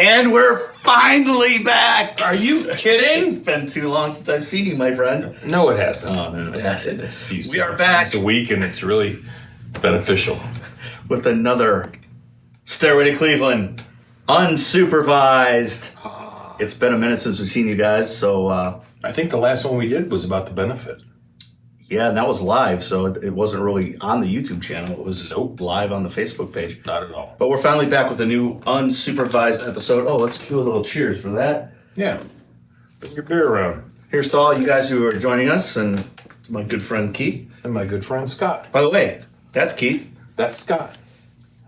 And we're finally back. Are you kidding? It's been too long since I've seen you, my friend. No, it hasn't. Oh, no, it hasn't. We are back. It's a week, and it's really beneficial. With another Stairway to Cleveland Unsupervised. It's been a minute since we've seen you guys, so... I think the last one we did was about the benefit. Yeah, and that was live, so it wasn't really on the YouTube channel. It was live on the Facebook page. Not at all. But we're finally back with a new unsupervised episode. Oh, let's do a little cheers for that. Yeah. Bring your beer around. Here's to all you guys who are joining us, and to my good friend Keith. And my good friend Scott. By the way, that's Keith. That's Scott.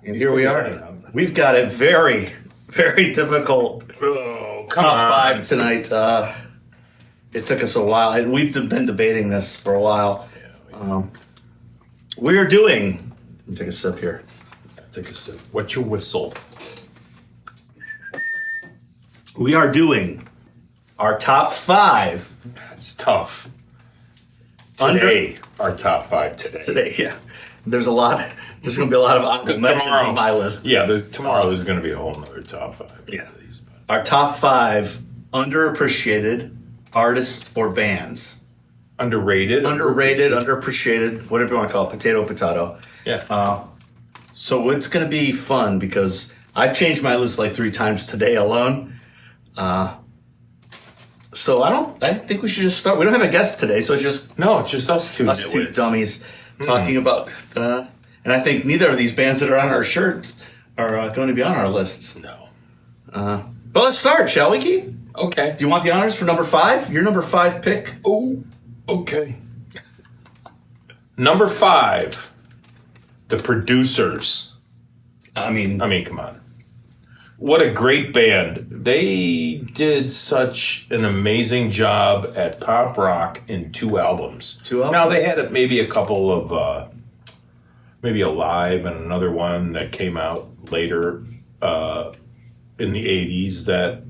And here we are. We've got a very, very difficult top five tonight. It took us a while, and we've been debating this for a while. We're doing... Let me take a sip here. Take a sip. What's your whistle? We are our top five. That's tough. Today, our top five Today, yeah. There's going to be a lot of honorable mentions on my list. Yeah, tomorrow there's going to be a whole nother top five. Yeah. Our top five underappreciated artists or bands. Underrated, underappreciated, whatever you want to call it, potato. Yeah. So it's going to be fun because I've changed my list like 3 times today alone. So I think we should just start. We don't have a guest today, so it's just us two. Us two dummies talking about, and I think neither of these bands that are on our shirts are going to be on our lists. No. But let's start, shall we, Keith? Okay. Do you want the honors for number 5? Your number 5 pick? Oh, okay. Number 5, The Producers. I mean, come on. What a great band. They did such an amazing job at pop rock in 2 albums. 2 albums? Now, they had maybe a couple of, maybe a live and another one that came out later in the 80s that,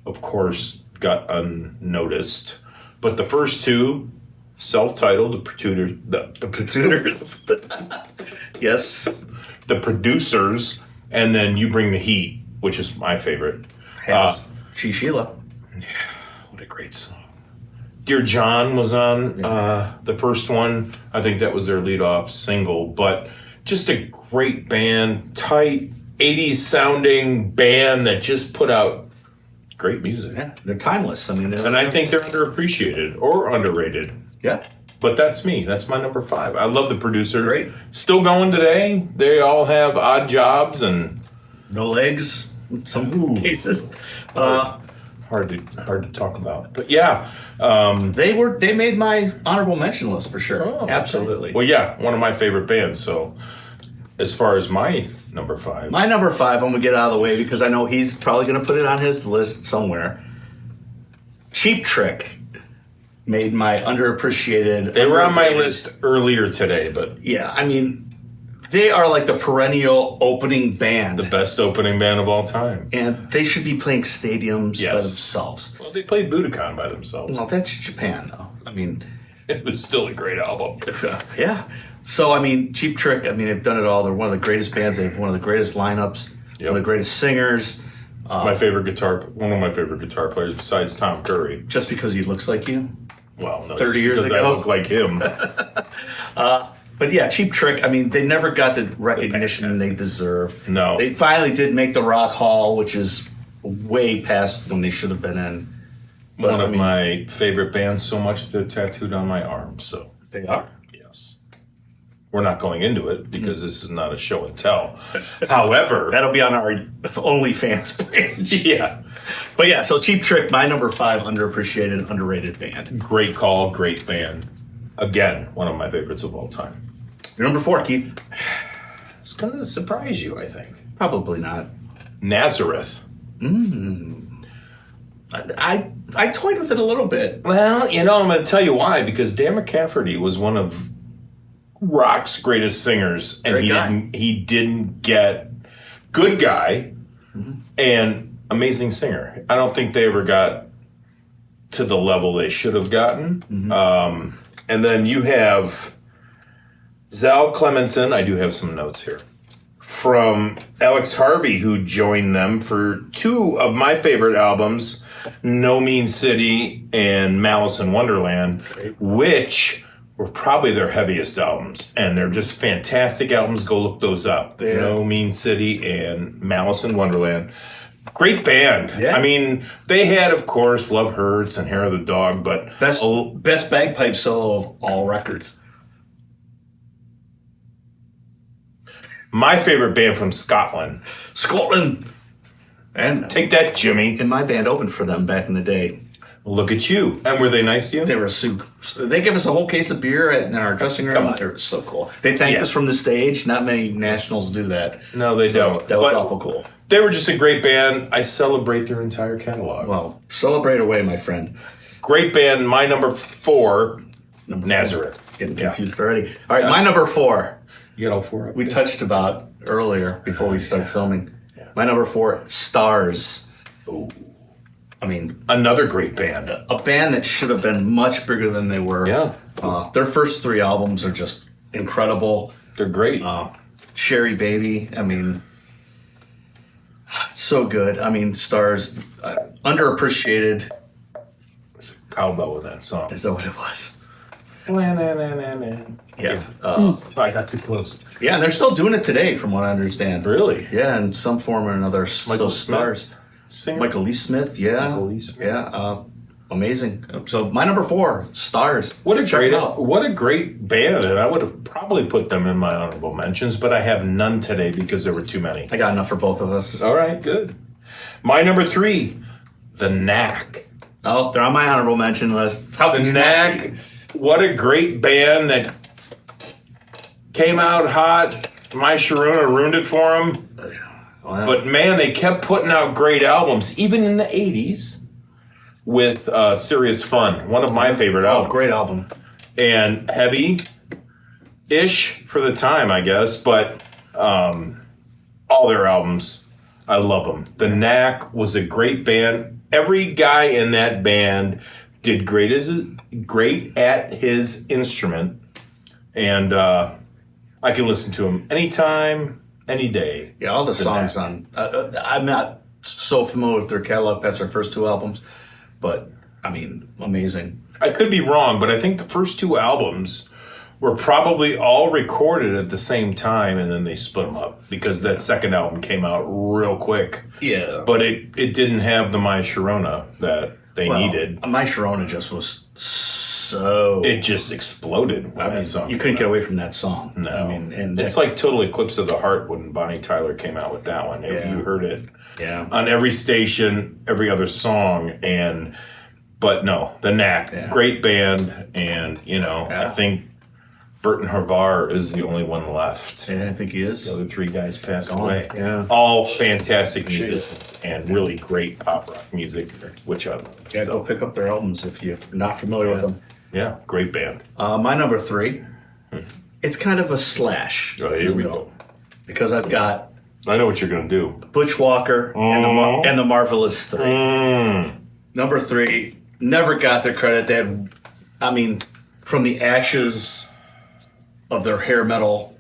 of course, got unnoticed. But the first 2, self-titled, the Producers. Yes. The Producers, and then You Bring the Heat, which is my favorite. Sheila. Yeah, what a great song. Dear John was on the first one. I think that was their lead-off single. But just a great band, tight, 80s sounding band that just put out great music. Yeah, they're timeless. And I think they're underappreciated or underrated. Yeah. But that's me. That's my number 5. I love the Producers. Great. Still going today. They all have odd jobs and no legs in some cases. Hard to talk about. But yeah. They made my honorable mention list for sure. Oh, absolutely. Well, yeah, one of my favorite bands. So as far as my number 5. My number 5, I'm going to get out of the way because I know he's probably going to put it on his list somewhere. Cheap Trick made my underappreciated... They were on my list earlier today, but... Yeah, they are like the perennial opening band. The best opening band of all time. And they should be playing stadiums by themselves. Well, they played Budokan by themselves. Well, that's Japan, though. It was still a great album. Yeah. So, Cheap Trick, they've done it all. They're one of the greatest bands. They have one of the greatest lineups, one of the greatest singers. One of my favorite guitar players besides Tom Curry. Just because he looks like you? Well, no, 30 years ago. I look like him. But yeah, Cheap Trick, they never got the recognition they deserve. No. They finally did make the Rock Hall, which is way past when they should have been in. But, one of my favorite bands, so much they're tattooed on my arm. So they are? Yes. We're not going into it because this is not a show and tell. However... That'll be on our OnlyFans page. Yeah. But yeah, so Cheap Trick, my number 5 underappreciated, underrated band. Great call, great band. Again, one of my favorites of all time. Your number 4, Keith. It's going to surprise you, I think. Probably not. Nazareth. I toyed with it a little bit. Well, I'm going to tell you why. Because Dan McCafferty was one of rock's greatest singers, and he didn't get good guy and amazing singer. I don't think they ever got to the level they should have gotten. And then you have Zal Clemenson. I do have some notes here. from Alex Harvey, who joined them for two of my favorite albums, No Mean City and Malice in Wonderland, which were probably their heaviest albums. And they're just fantastic albums. Go look those up. Yeah. No Mean City and Malice in Wonderland. Great band. Yeah. I mean, they had, of course, Love Hurts and Hair of the Dog, but Best bagpipe solo of all records. my favorite band from Scotland. Scotland. And Take that, Jimmy. and my band opened for them back in the day. Look at you. And were they nice to you? They were they gave us a whole case of beer in our dressing room. Come on. They were so cool. They thanked us from the stage. Not many nationals do that. No, they don't. That was But awful cool. They were just a great band. I celebrate their entire catalog. Well, celebrate away, my friend. Great band. My number 4, Nazareth. Getting confused already. All right, my number 4. You got all 4 up We there? touched about earlier before we started filming. My number 4, Stars. Ooh. I mean, Another great band. a band that should have been much bigger than they were. Yeah. Their first 3 albums are just incredible. They're great. Cherry Baby, I mean, so good. I mean, Stars, underappreciated. There's a cowbell in that song. Is that what it was? Yeah. Yeah. I got too close. Yeah, and they're still doing it today, from what I understand. Really? Yeah, in some form or another. Michael Those Stars. Smith? Singer? Michael Lee Smith, yeah. Michael Lee Smith. Yeah, amazing. So my number 4, Stars. What a Check great, it out. what a great band, and I would have probably put them in my honorable mentions, but I have none today because there were too many. I got enough for both of us. All right, good. My number 3, The Knack. Oh, they're on my honorable mention list. How could The you not Knack. be? What a great band that came out hot. My Sharona ruined it for them. Wow. But man, they kept putting out great albums, even in the 80s, with Serious Fun, one of my favorite albums. Great album. And heavy-ish for the time, I guess, but all their albums, I love them. The Knack was a great band. Every guy in that band did great at his instrument, and I can listen to him anytime, any day. Yeah, all the songs on. I'm not so familiar with their catalog past their first 2 albums, but I mean, amazing. I could be wrong, but I think the first 2 albums were probably all recorded at the same time, and then they split them up because that second album came out real quick. Yeah, But it didn't have the My Sharona that they needed. My Sharona just was so. It just exploded when that song You came couldn't out. get away from that song. No. I mean, and It's like Total Eclipse of the Heart when Bonnie Tyler came out with that one. Yeah. You heard it yeah, on every station, every other song, but no, The Knack, great band, and I think Burton Harvar is the only one left. yeah, I think he is. The other 3 guys passed away. Yeah. All fantastic musicians and really great pop rock music, which I love. Yeah, go pick up their albums if you're not familiar with them. Yeah, great band. My number 3, it's kind of a slash. Oh, here we go. Because I've got I know what you're going to do. Butch Walker and the Marvelous 3. Number 3, never got their credit. They had, I mean, from the ashes of their hair metal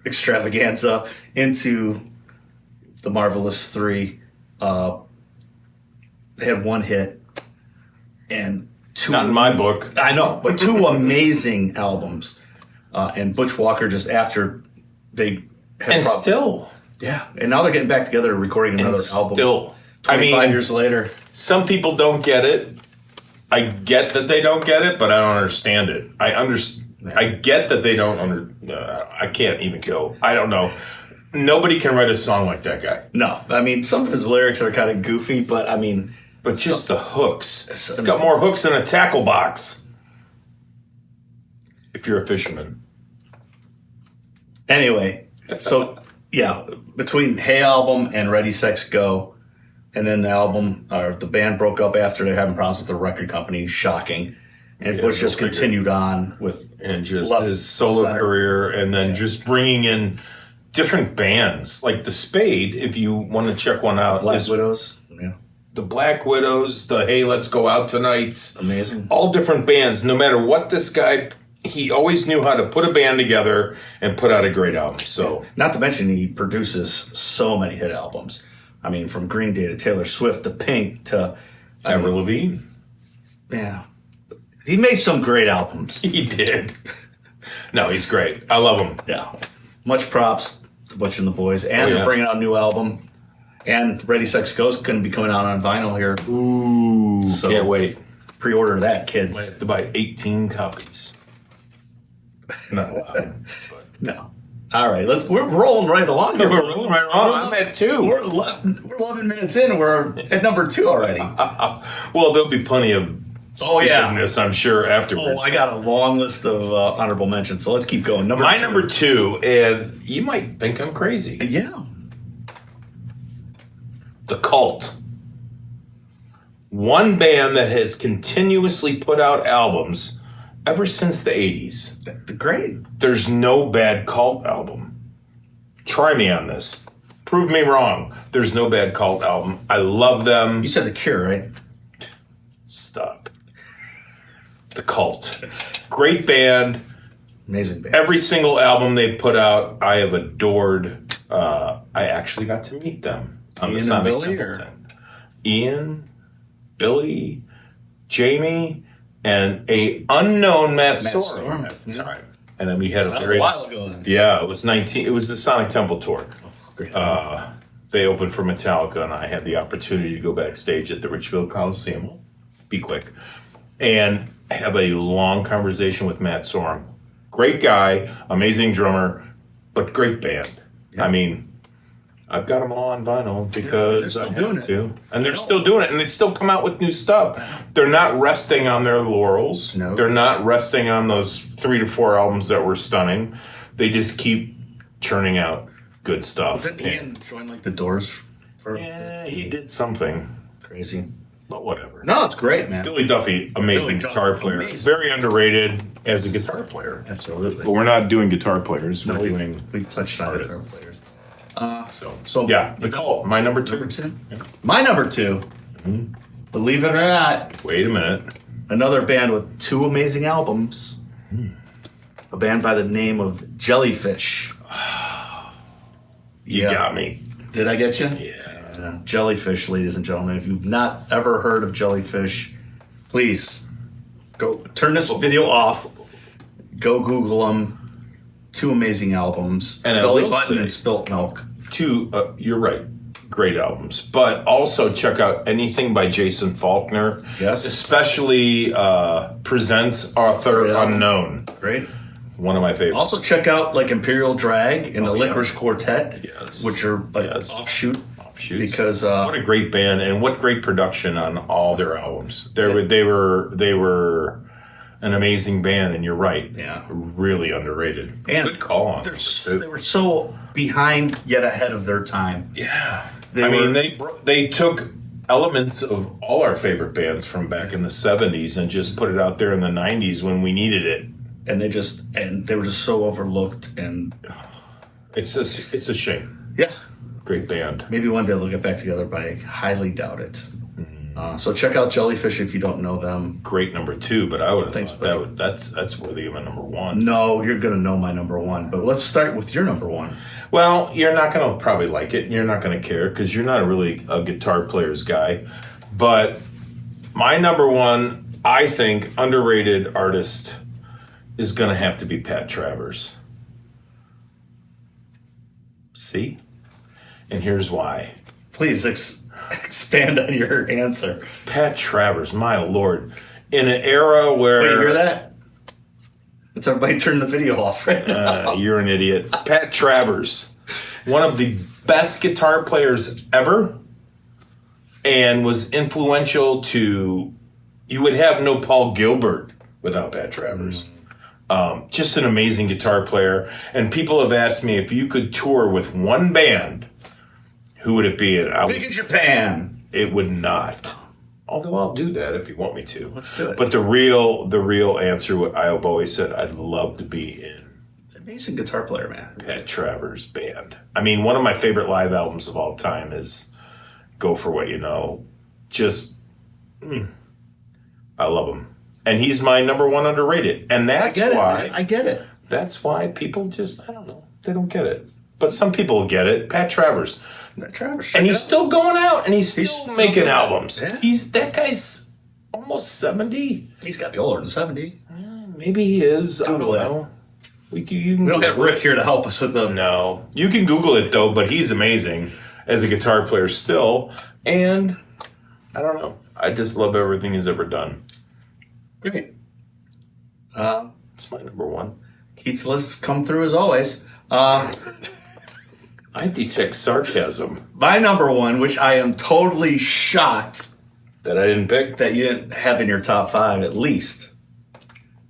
extravaganza into the Marvelous 3, they had 1 hit and 2. Not in my book. I know, but 2 amazing albums. And Butch Walker just after they had And still. yeah, and now they're getting back together recording another album. Still. 25 years later. Some people don't get it. I get that they don't get it, but I don't understand it. I get that they don't I can't even go. I don't know. Nobody can write a song like that guy. No, I mean, some of his lyrics are kind of goofy, but I mean... But just the hooks. It's got more hooks than a tackle box. If you're a fisherman. Anyway, so, yeah, between Hey Album and Ready, Sex, Go, and then the album, or the band broke up after they're having problems with the record company, shocking. And Bush just continued on with... And just his solo career, and then just bringing in different bands. Like the Spade, if you want to check one out. Black Widows. Yeah. The Black Widows, the Hey Let's Go Out Tonight's. Amazing. All different bands. No matter what this guy he always knew how to put a band together and put out a great album. So, not to mention he produces so many hit albums. I mean, from Green Day to Taylor Swift to Pink to Avril Lavigne. Yeah, he made some great albums. He did. No, he's great. I love him. Yeah, much props to Butch and the Boys, and they're bringing out a new album. And Ready Sex Ghost going to be coming out on vinyl here. Ooh, so can't wait. Pre-order that, kids. Might have to buy 18 copies. Not allowed. No. All right, we're rolling right along here. We're rolling right along. I'm at 2. We're 11 minutes in. We're at number 2 already. Well, there'll be plenty of this, I'm sure, afterwards. I got a long list of honorable mentions, so let's keep going. Number 2, and you might think I'm crazy. Yeah. The Cult. One band that has continuously put out albums ever since the 80s. Great. There's no bad Cult album. Try me on this. Prove me wrong. There's no bad Cult album. I love them. You said The Cure, right? Stop. The Cult. Great band. Amazing band. Every single album they put out, I have adored. I actually got to meet them on the Sonic Templeton. Ian, Billy, Jamie, and a unknown Matt Sorum at the time. And then we had a while ago. Then. Yeah, it was the Sonic Temple tour. They opened for Metallica, and I had the opportunity to go backstage at the Richfield Coliseum. Be quick. And have a long conversation with Matt Sorum. Great guy, amazing drummer, but great band. Yeah. I mean, I've got them all on vinyl because I have to. And they're still doing it, and they still come out with new stuff. They're not resting on their laurels. No. They're not resting on those 3 to 4 albums that were stunning. They just keep churning out good stuff. Didn't Ian join like the Doors? He did something. Crazy. But whatever. No, it's great, man. Billy Duffy, amazing guitar player. Amazing. Very underrated as a guitar player. Absolutely. But we're not doing guitar players. We've touched on guitar players. So yeah, The Cult. My number 2. My number 2. Believe it or not. Wait a minute. Another band with 2 amazing albums. A band by the name of Jellyfish. You got me. Did I get you? Yeah. Jellyfish, ladies and gentlemen. If you've not ever heard of Jellyfish, please go turn this video off. Go Google them. 2 amazing albums. And Belly Button and Spilt Milk. 2, you're right. Great albums. But also check out anything by Jason Faulkner. Yes. Especially Presents Author Unknown. Great. One of my favorites. Also check out like Imperial Drag and the Licorice Quartet. Yes. Which are like offshoots. Because what a great band and what great production on all their albums. They were an amazing band, and you're right. Yeah. Really underrated. And good call on them. They were so behind yet ahead of their time. Yeah. They took elements of all our favorite bands from back in the 70s and just put it out there in the 90s when we needed it. And they were just so overlooked, and it's a shame. Yeah. Great band. Maybe one day they'll get back together, but I highly doubt it. So check out Jellyfish if you don't know them. Great number 2, but I would have thought that's worthy of a number 1. No, you're going to know my number 1, but let's start with your number 1. Well, you're not going to probably like it, and you're not going to care because you're not really a guitar player's guy. But my number 1, I think, underrated artist is going to have to be Pat Travers. See? And here's why. Please expand on your answer. Pat Travers, my lord. In an era where... Wait, you hear that? Let's everybody turn the video off right now. You're an idiot. Pat Travers, one of the best guitar players ever, and was influential to... You would have no Paul Gilbert without Pat Travers. Just an amazing guitar player. And people have asked me if you could tour with one band, who would it be? Big in Japan. It would not. Although I'll do that if you want me to. Let's do it. But the real answer, what I've always said, I'd love to be in. Amazing guitar player, man. Pat Travers band. I mean, one of my favorite live albums of all time is Go For What You Know. Just, I love them. And he's my number one underrated. And that's why... I get it. That's why people just, I don't know, they don't get it. But some people get it. Pat Travers. And he's still going out, and he's still making albums. Yeah. That guy's almost 70. He's got to be older than 70. Maybe he is. Google I don't know. We don't have Rick here to help us with them. No. You can Google it, though, but he's amazing as a guitar player still. And I don't know. I just love everything he's ever done. Great. It's my number one. Keith's list come through as always. I detect sarcasm. My number one, which I am totally shocked That I didn't pick? that you didn't have in your top 5 at least.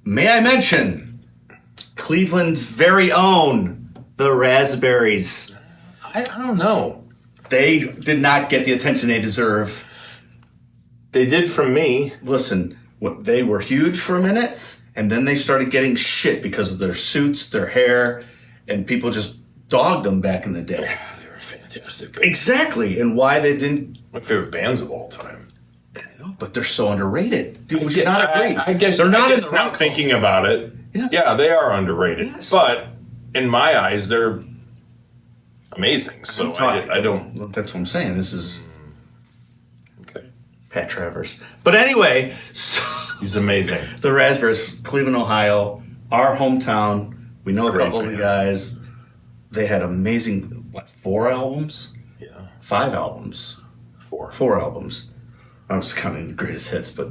May I mention Cleveland's very own, the Raspberries. I don't know. They did not get the attention they deserve. They did from me. Listen, they were huge for a minute, and then they started getting shit because of their suits, their hair, and people just dogged them back in the day. They were fantastic. Exactly, and why they didn't... My favorite bands of all time. But they're so underrated. Dude, would you not agree? I guess they're not I guess in the now rock thinking about it. Yes. Yeah, they are underrated. Yes. But in my eyes, they're amazing. So I don't. That's what I'm saying. This is Okay. Pat Travers. But anyway, so He's amazing. the Raspberries, Cleveland, Ohio, our hometown. We know a Great couple of band. the guys. They had amazing, 4 albums? Yeah. 5 albums. 4 albums. I was counting the greatest hits, but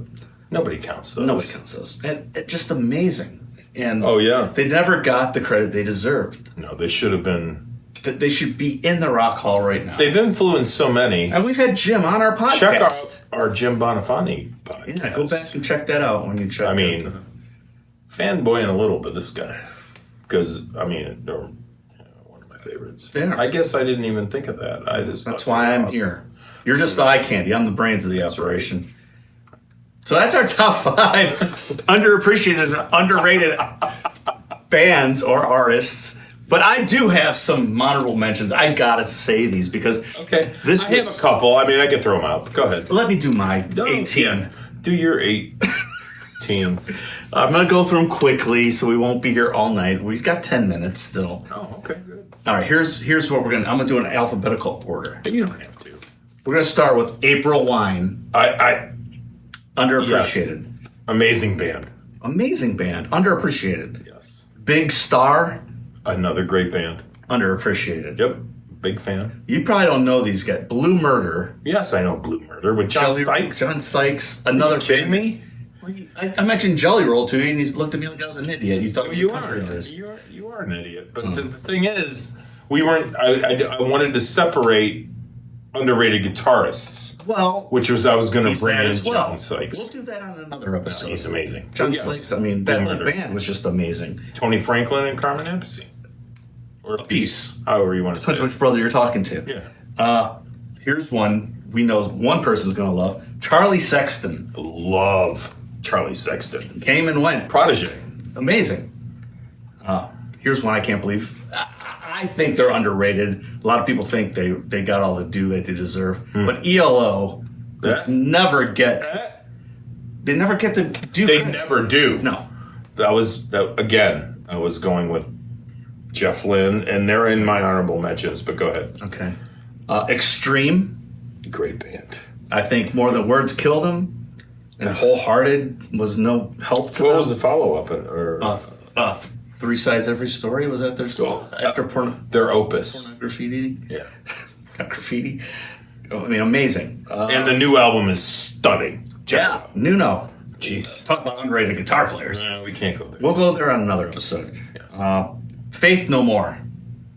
Nobody counts those. nobody counts those. And it's just amazing. And Oh, yeah. they never got the credit they deserved. No, they should have been. They should be in the Rock Hall right now. They've influenced so many. And we've had Jim on our podcast. Check out our Jim Bonifanti podcast. Yeah, go back and check that out when you check. I mean, fanboying a little bit, this guy. Because, I mean, they're one of my favorites. Yeah. I guess I didn't even think of that. That's why I'm here. You're just the eye candy. I'm the brains of the operation. So that's our top 5 underappreciated and underrated bands or artists. But I do have some honorable mentions. I gotta say these because Okay. I have was a couple. I mean, I can throw them out. Go ahead. Let me do my No, 18. yeah. Do your 18. I'm gonna go through them quickly so we won't be here all night. We've got 10 minutes still. Oh, okay, good. All right, here's what I'm gonna do in alphabetical order. You don't have to. We're gonna start with April Wine, I underappreciated. amazing band. Amazing band, underappreciated. Yes. Big Star, Another great band. underappreciated. Yep. Big fan. You probably don't know these guys. Blue Murder, Yes, I know Blue Murder with John Sykes. John Sykes, another Are you kidding band. me? I mentioned Jelly Roll to you, and he looked at me like I was an idiot. You thought You was a are. country artist. You are an idiot. But the thing is, we weren't. I wanted to separate underrated guitarists, Well, which was I was going to he's bring that in as well. John Sykes. We'll do that on another episode. He's amazing. John Yes. Sykes. I mean, that Blue whole Murder. band was just amazing. Tony Franklin and Carmen Appice. Or Peace, however you want to say Depends it. which brother you're talking to. Yeah. Here's one we know one person's going to love. Charlie Sexton Love Charlie Sexton. came and went. Protege. Amazing. Here's one I can't believe. I think they're underrated. A lot of people think they got all the due that they deserve. But ELO Eh? never get. They never get the due. They credit. never do. No. Again, I was going with Jeff Lynne, and they're in my honorable mentions, but go ahead. Okay. Extreme. Great band. I think More Than Words killed them. And Wholehearted was no help to What them. was the follow-up? Three Sides Every Story? Was that their song? After Their opus. graffiti? Yeah. It's not graffiti. I mean, amazing. And the new album is stunning. Yeah. Nuno. Jeez. Talk about underrated guitar players. No, we can't go there. We'll go there on another episode. Faith No More.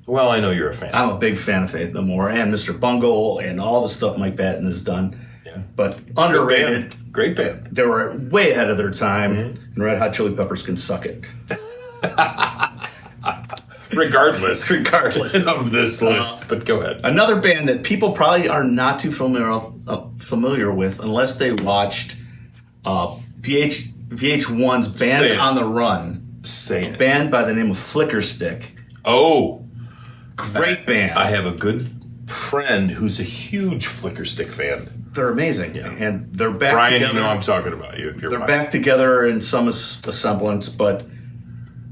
Well, I know you're a fan. I'm a big fan of Faith No More and Mr. Bungle and all the stuff Mike Patton has done. Yeah. But underrated. Great band. They were way ahead of their time. And Red Hot Chili Peppers can suck it. Regardless Regardless. of this list, but go ahead. Another band that people probably are not too familiar with unless they watched VH1's Bands Say it. on the Run. Say A it. band by the name of Flicker Stick. Oh, Great band. I have a good friend who's a huge Flicker Stick fan. they're amazing, and they're back Brian, together. you know I'm talking about you. If you're They're watching. back together in some semblance, but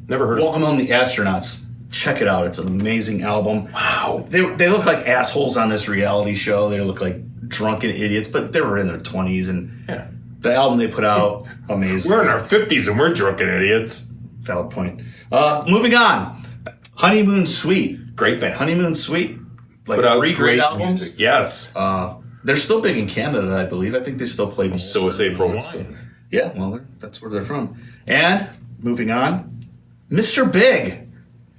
Never heard of Welcome Home the Astronauts. Check it out. It's an amazing album. Wow. They look like assholes on this reality show. They look like drunken idiots, but they were in their 20s, and the album they put out, amazing. We're in our 50s and we're drunken idiots. Valid point. Moving on. Honeymoon Suite. Great band. Honeymoon Suite. Like Put out 3 great albums. music. Yes. They're still big in Canada, I believe. I think they still play. So is April Wine. Yeah, well, that's where they're from. And moving on, Mr. Big.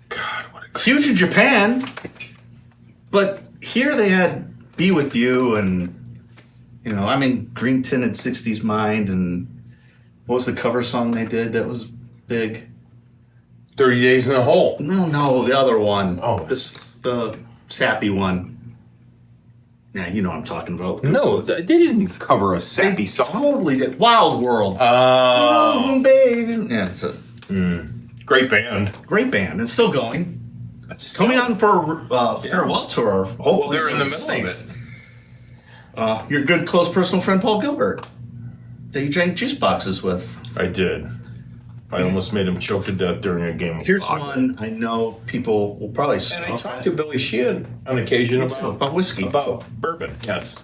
God, what a Huge in Japan, but here they had Be With You and, I'm in Green Tinted 60s Mind, and what was the cover song they did that was big? 30 Days in a Hole. No, the other one. Oh. The sappy one. Yeah, you know what I'm talking about. No, they didn't cover a sappy song. Totally did. Wild World. Oh. Baby. Yeah, it's a Great band. great band. It's still going. Coming on for a farewell tour. Hopefully Well, they're in the to middle of States. Your good close personal friend Paul Gilbert, that you drank juice boxes with. I did. I almost made him choke to death during a game of Here's poker. one I know people will probably. And I talked to Billy Sheehan on occasion about whiskey. About bourbon, yes.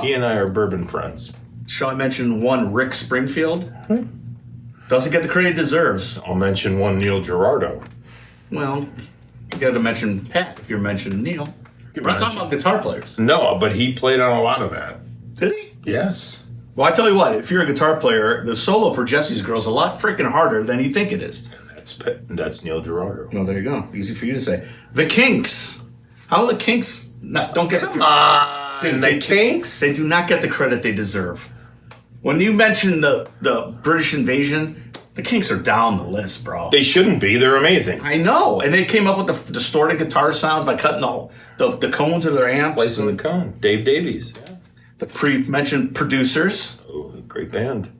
He and I are bourbon friends. Shall I mention one Rick Springfield? Doesn't get the credit he deserves. I'll mention one Neil Girardo. Well, you got to mention Pat if you're mentioning Neil. We're not talking about guitar players. No, but he played on a lot of that. Did he? Yes. Well, I tell you what, if you're a guitar player, the solo for Jesse's Girl is a lot freaking harder than you think it is. That's Neil Girardo. Well, there you go. Easy for you to say. The Kinks. How the Kinks don't get the Kinks? They do not get the credit they deserve. When you mention the British invasion, the Kinks are down the list, bro. They shouldn't be. They're amazing. I know, and they came up with the distorted guitar sounds by cutting the cones of their amps. Slicing the cone. Dave Davies. Yeah. The pre-mentioned producers. Oh, great band.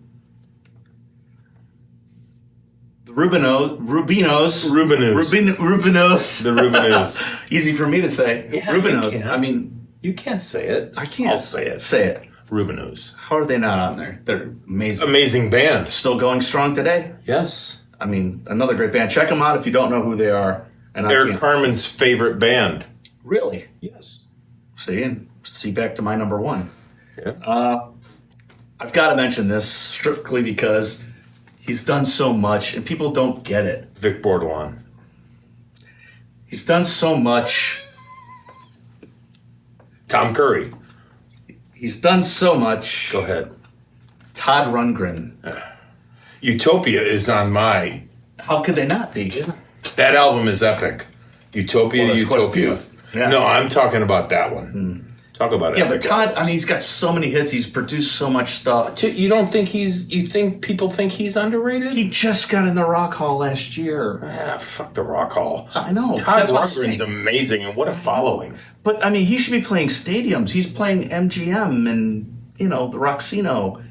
The Rubinos. Rubinos. Rubinos. The Rubinos. Easy for me to say. Yeah, Rubinos. you can. I mean, You can't say it. I can't. I'll say it. Say it. Rubinos. How are they not on there? They're amazing. Amazing band. Still going strong today. Yes. I mean, another great band. Check them out if you don't know who they are. And Eric Carmen's favorite band. Really? Yes. See back to my number one. Yeah. I've got to mention this strictly because he's done so much and people don't get it. Vic Bordelon. He's done so much. Tom Curry. He's done so much. Go ahead. Todd Rundgren. Utopia is on my... How could they not be? That album is epic. Utopia, Well, there's quite a Utopia. few. Yeah. No, I'm talking about that one. Talk about it. Yeah, but Todd, I mean, he's got so many hits. He's produced so much stuff. You don't think you think people think he's underrated? He just got in the Rock Hall last year. Fuck the Rock Hall. I know. Todd That's what I'm Rundgren's saying. amazing, and what a following. But, I mean, he should be playing stadiums. He's playing MGM and, the Roxino.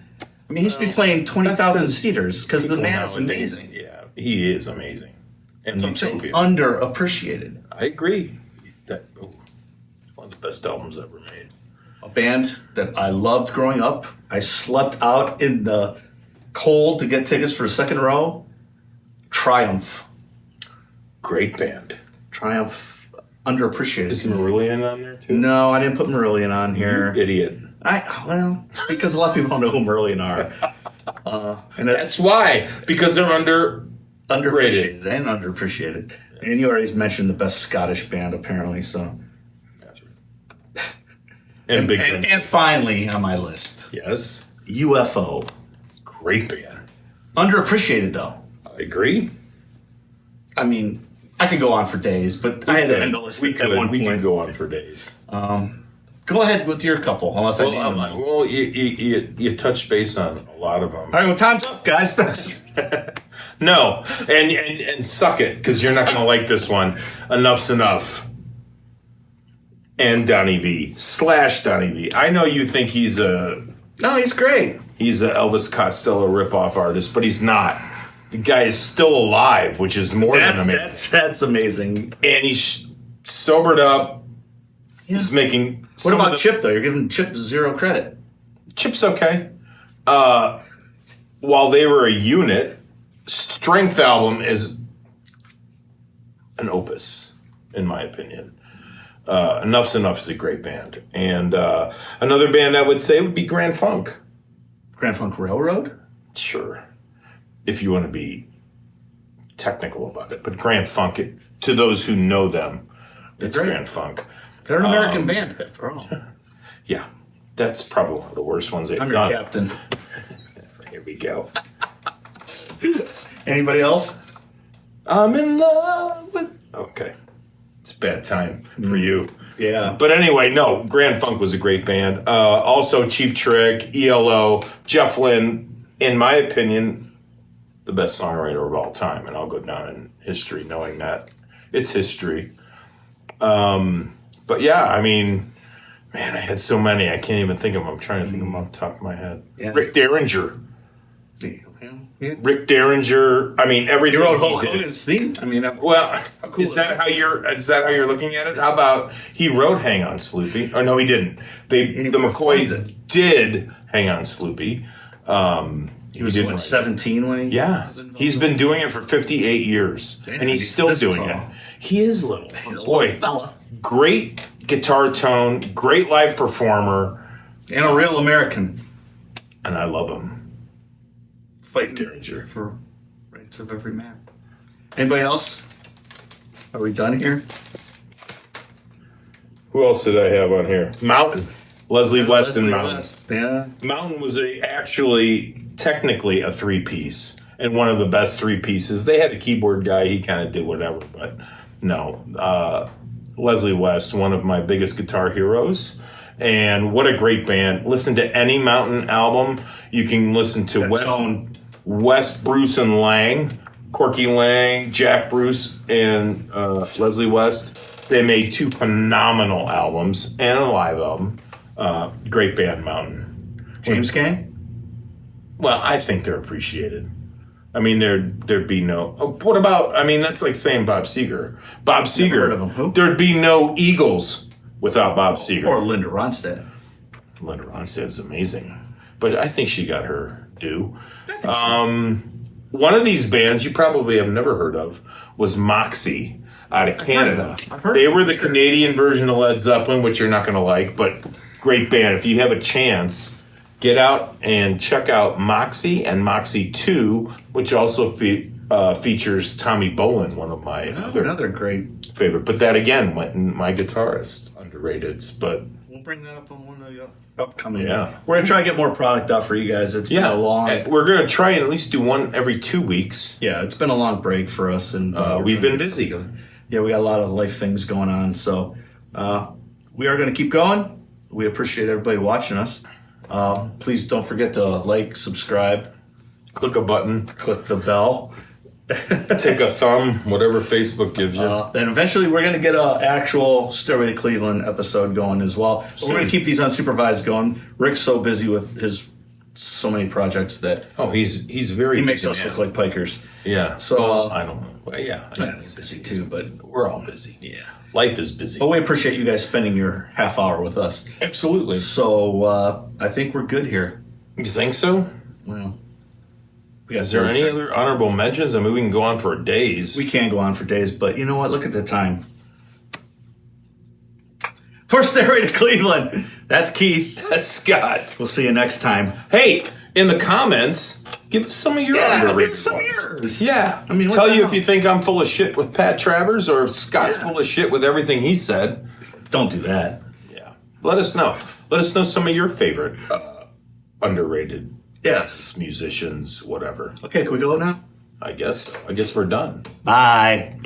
I mean, he should be playing 20,000 seaters because the man is amazing. Yeah, he is amazing. And So I'm saying Utopia. underappreciated. I agree. It's one of the best albums ever made. A band that I loved growing up. I slept out in the cold to get tickets for second row. Triumph. Great band. Triumph, underappreciated. Is Marillion on there too? No, I didn't put Marillion on here. You idiot. Because a lot of people don't know who Marillion are. And That's why. Because they're underappreciated and underappreciated. Yes. And you already mentioned the best Scottish band, apparently. So, that's right. And finally on my list, yes, UFO. Great band. Underappreciated though. I agree. I mean, I could go on for days, but I had to end the list at one We point. could go on for days. Go ahead with your couple, unless I name them. Well, you touched base on a lot of them. All right, well, time's up, guys. Thanks. No, and suck it, because you're not going to like this one. Enough's enough. And Donnie V. / Donnie V. I know you think he's a He's great. Elvis Costello ripoff artist, but he's not. The guy is still alive, which is more than amazing. That's amazing. And he's sobered up. Yeah. He's making... What about Chip, though? You're giving Chip zero credit. Chip's okay. While they were a unit, Strength album is an opus, in my opinion. Enough's Enough is a great band. And another band I would say would be Grand Funk. Grand Funk Railroad? Sure. If you want to be technical about it. But Grand Funk, to those who know them, it's Grand Funk. They're an American band, after all. Yeah. That's probably one of the worst ones they've done. I'm your captain. Here we go. Anybody else? I'm in love with... Okay. It's a bad time for you. Yeah. But anyway, no, Grand Funk was a great band. Also, Cheap Trick, ELO, Jeff Lynne, in my opinion, the best songwriter of all time. And I'll go down in history knowing that. It's history. But yeah, I mean, man, I had so many. I can't even think of them. I'm trying to think of them off the top of my head. Yeah. Rick Derringer. Yeah. Rick Derringer. I mean, everything. You wrote Hulk Hogan's theme. I mean, well, cool is that how you're looking at it? How about he wrote "Hang On, Sloopy"? Oh no, he didn't. The McCoys did "Hang On, Sloopy." He was 17 when he. Yeah, he's been doing it for 58 years, and he's still doing it. He is little. Boy, great guitar tone, great live performer, and a real American. And I love him. Fighting Derringer for rights of every man. Anybody else? Are we done here? Who else did I have on here? Mountain. Leslie West and Mountain. Yeah. Mountain was actually technically a 3-piece and one of the best 3 pieces. They had a keyboard guy. He kind of did whatever, but no. Leslie West, one of my biggest guitar heroes. And what a great band. Listen to any Mountain album. You can listen to West, Bruce, and Lang. Corky Lang, Jack Bruce, and Leslie West. They made 2 phenomenal albums and a live album. Great band, Mountain. James Gang? Well, I think they're appreciated. I mean, there'd be no... Oh, what about... I mean, that's like saying Bob Seger. Bob Seger. Never heard of him. Who? There'd be no Eagles without Bob Seger. Or Linda Ronstadt. Linda Ronstadt's amazing. But I think she got her due. I think so. One of these bands you probably have never heard of was Moxie out of Canada. They were the Canadian version of Led Zeppelin, which you're not going to like, but great band. If you have a chance, get out and check out Moxie and Moxie 2, which also features Tommy Bolin, one of my another great favorite. But that again, my guitarist, underrated. But we'll bring that up on one of the upcoming. Yeah, we're gonna try to get more product out for you guys. It's been a long. We're gonna try and at least do one every 2 weeks. Yeah, it's been a long break for us, and we've been busy. Yeah, we got a lot of life things going on, so we are gonna keep going. We appreciate everybody watching us. Please don't forget to like, subscribe, click a button, click the bell. Take a thumb, whatever Facebook gives you. Then eventually we're going to get an actual Stairway to Cleveland episode going as well. But we're going to keep these unsupervised going. Rick's so busy with his so many projects that he's very he makes us look like pikers. Yeah. So I don't know. Well, yeah, I'm busy too, but we're all busy. Yeah. Life is busy. But we appreciate you guys spending your half hour with us. Absolutely. So I think we're good here. You think so? Well. Is there any other honorable mentions? I mean, we can go on for days. We can go on for days, but you know what? Look at the time. For Stairway to Cleveland, that's Keith. That's Scott. We'll see you next time. Hey, in the comments, give us some of your underrated some ones. Yours. Yeah. I mean, tell you if you think I'm full of shit with Pat Travers or if Scott's full of shit with everything he said. Don't do that. Yeah. Let us know. Let us know some of your favorite underrated musicians, whatever. Okay, can we go now? I guess we're done. Bye.